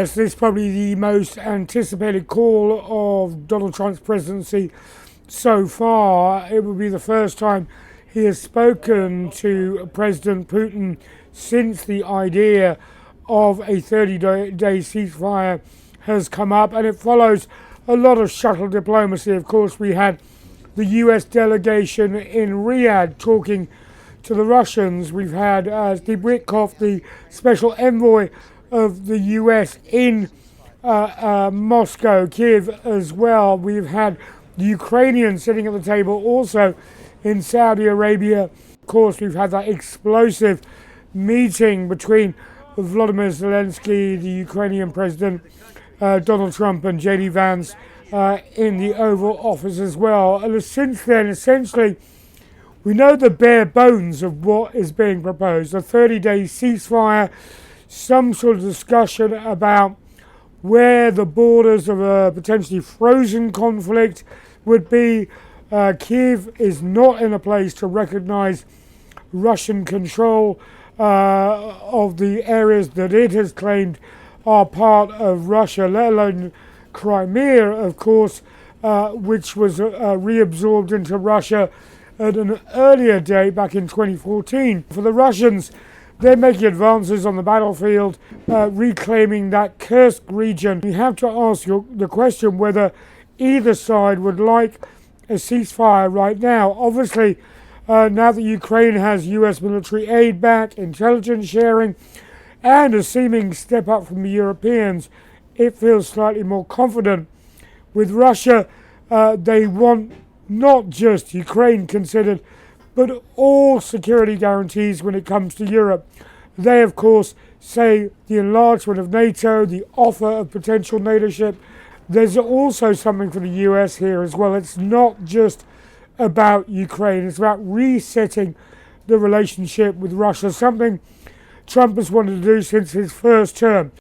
This is probably the most anticipated call of Donald Trump's presidency so far. It will be the first time he has spoken to President Putin since the idea of a 30-day ceasefire has come up, and it follows a lot of shuttle diplomacy. Of course, we had the US delegation in Riyadh talking to the Russians. We've had Steve Witkoff, the special envoy of the US in Moscow, Kiev as well. We've had the Ukrainian sitting at the table also in Saudi Arabia. Of course, we've had that explosive meeting between Volodymyr Zelensky, the Ukrainian president, Donald Trump and J.D. Vance in the Oval Office as well. And since then, essentially, we know the bare bones of what is being proposed: a 30-day ceasefire, some sort of discussion about where the borders of a potentially frozen conflict would be. Kiev is not in a place to recognize Russian control of the areas that it has claimed are part of Russia, let alone Crimea, of course, which was reabsorbed into Russia at an earlier date back in 2014. For the Russians, they're making advances on the battlefield, reclaiming that Kursk region. You have to ask the question whether either side would like a ceasefire right now. Obviously, now that Ukraine has US military aid back, intelligence sharing, and a seeming step up from the Europeans, it feels slightly more confident. With Russia, they want not just Ukraine considered, but all security guarantees when it comes to Europe. They, of course, say the enlargement of NATO, the offer of potential NATOship. There's also something for the US here as well. It's not just about Ukraine. It's about resetting the relationship with Russia, something Trump has wanted to do since his first term.